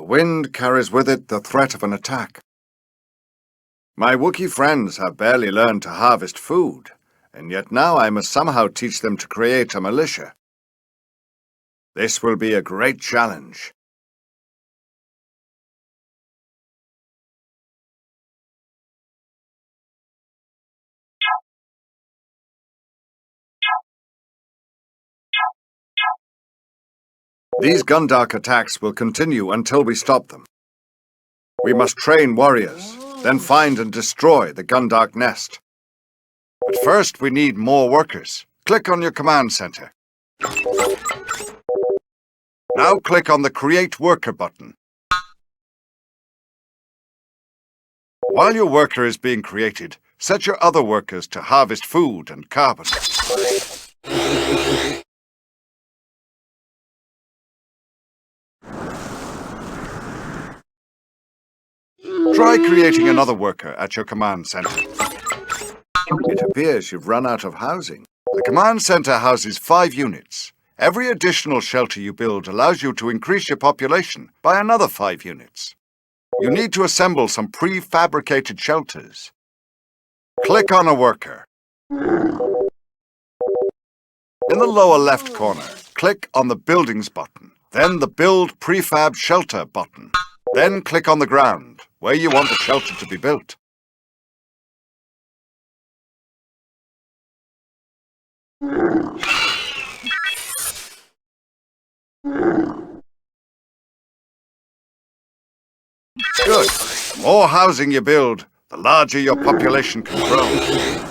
The wind carries with it the threat of an attack. My Wookiee friends have barely learned to harvest food, and yet now I must somehow teach them to create a militia. This will be a great challenge. These Gundark attacks will continue until we stop them. We must train warriors, then find and destroy the Gundark nest. But first we need more workers. Click on your command center. Now click on the Create Worker button. While your worker is being created, set your other workers to harvest food and carbon. Try creating another worker at your command center. It appears you've run out of housing. The command center houses 5 units. Every additional shelter you build allows you to increase your population by another 5 units. You need to assemble some prefabricated shelters. Click on a worker. In the lower left corner, click on the Buildings button, then the Build Prefab Shelter button. Then click on the ground, where you want the shelter to be built. Good. The more housing you build, the larger your population can grow.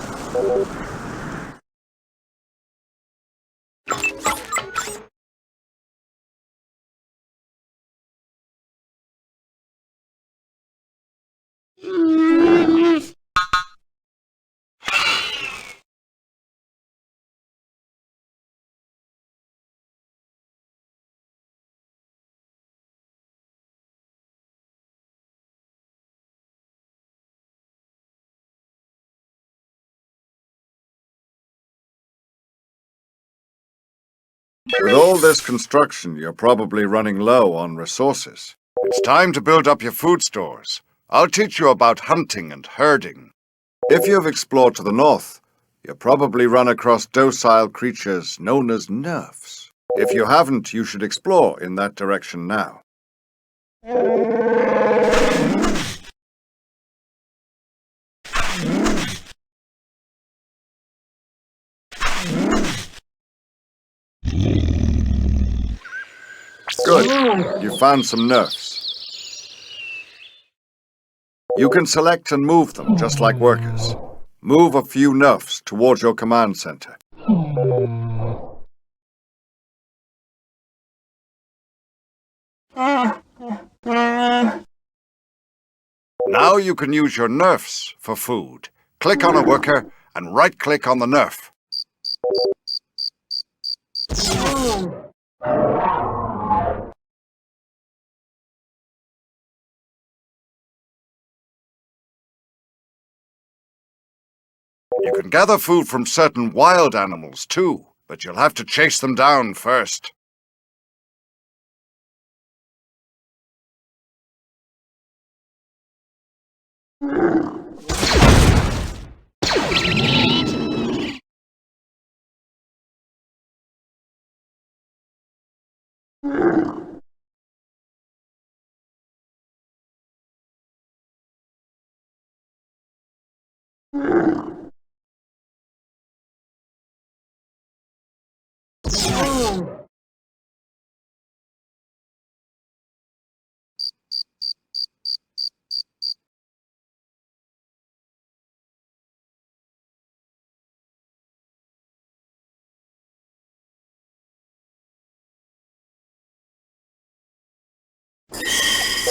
With all this construction, you're probably running low on resources. It's time to build up your food stores. I'll teach you about hunting and herding. If you've explored to the north, you'll probably run across docile creatures known as nerfs. If you haven't, you should explore in that direction now. Good. You found some nerfs. You can select and move them just like workers. Move a few nerfs towards your command center. Now you can use your nerfs for food. Click on a worker and right-click on the nerf. You can gather food from certain wild animals too, but you'll have to chase them down first.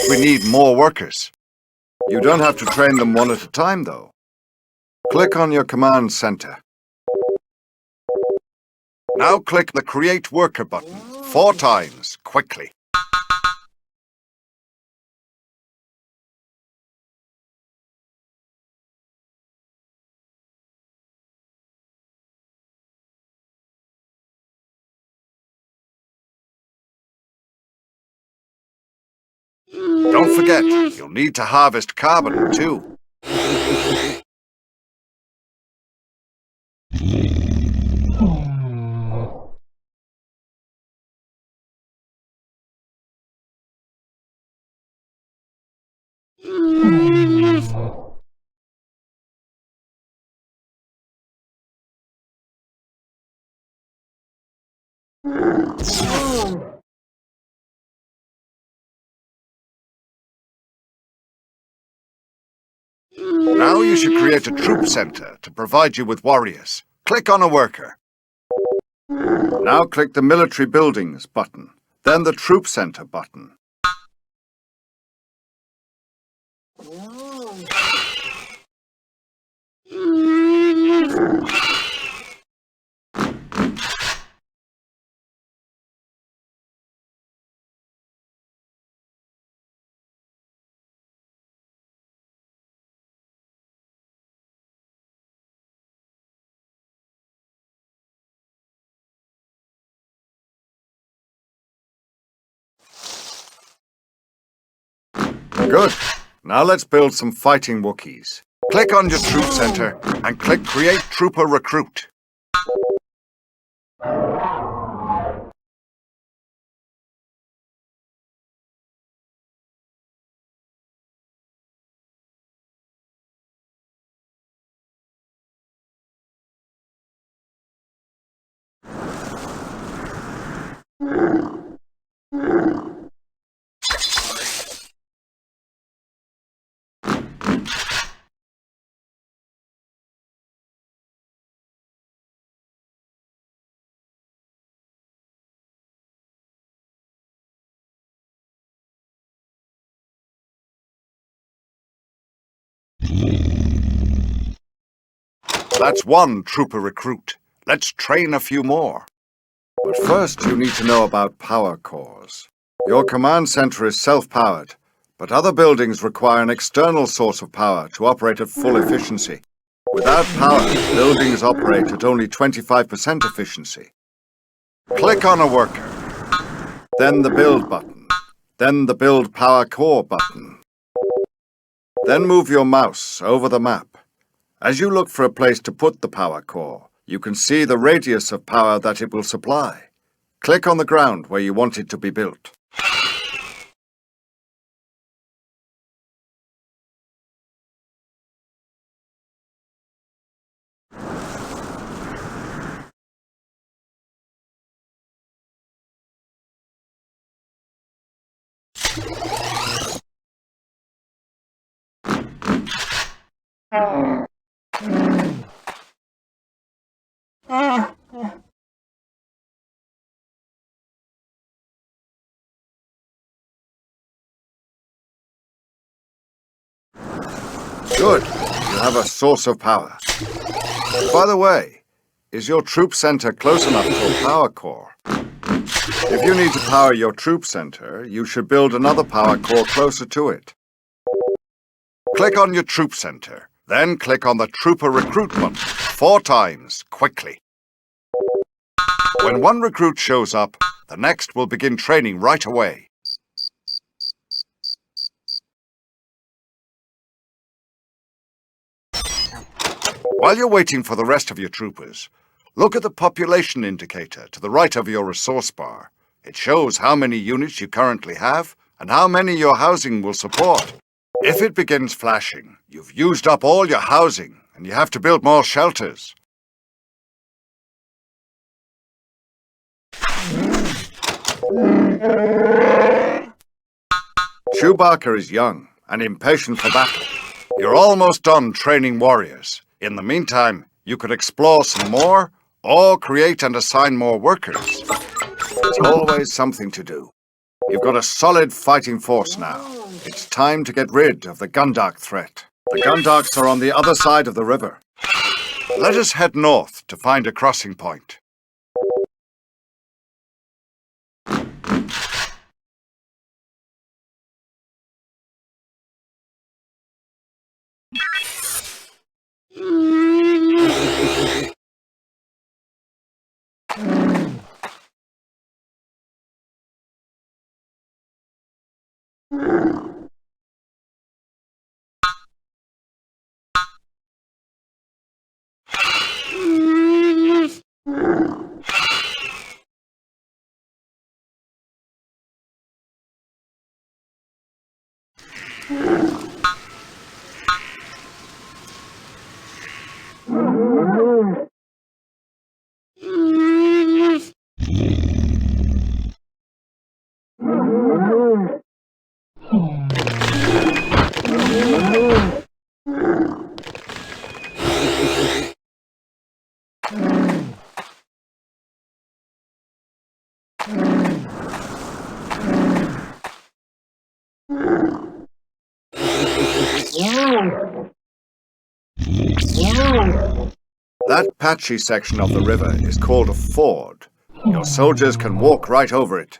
We need more workers. You don't have to train them one at a time, though. Click on your command center. Now click the Create Worker button 4 times, quickly. Don't forget, you'll need to harvest carbon too. Now you should create a troop center to provide you with warriors. Click on a worker. Now click the Military Buildings button, then the Troop Center button. Good. Now let's build some fighting Wookiees. Click on your troop center and click Create Trooper Recruit. That's one trooper recruit. Let's train a few more. But first, you need to know about power cores. Your command center is self-powered, but other buildings require an external source of power to operate at full efficiency. Without power, buildings operate at only 25% efficiency. Click on a worker, then the Build button, then the Build Power Core button. Then move your mouse over the map. As you look for a place to put the power core, you can see the radius of power that it will supply. Click on the ground where you want it to be built. Good. You have a source of power. By the way, is your troop center close enough to a power core? If you need to power your troop center, you should build another power core closer to it. Click on your troop center, then click on the Trooper Recruit button 4 times, quickly. When one recruit shows up, the next will begin training right away. While you're waiting for the rest of your troopers, look at the population indicator to the right of your resource bar. It shows how many units you currently have and how many your housing will support. If it begins flashing, you've used up all your housing and you have to build more shelters. Chewbacca is young and impatient for battle. You're almost done training warriors. In the meantime, you could explore some more or create and assign more workers. There's always something to do. You've got a solid fighting force now. It's time to get rid of the Gundark threat. The Gundarks are on the other side of the river. Let us head north to find a crossing point. That patchy section of the river is called a ford. Your soldiers can walk right over it.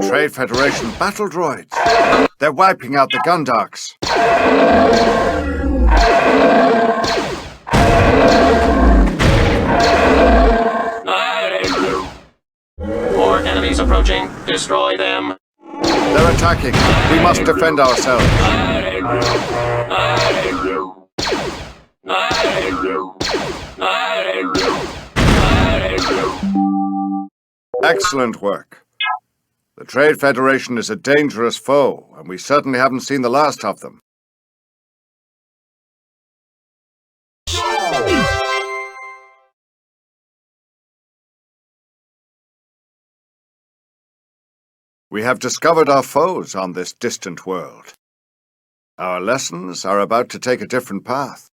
Trade Federation battle droids. They're wiping out the Gundarks. More enemies approaching. Destroy them. They're attacking. We must defend ourselves. Excellent work. The Trade Federation is a dangerous foe, and we certainly haven't seen the last of them. We have discovered our foes on this distant world. Our lessons are about to take a different path.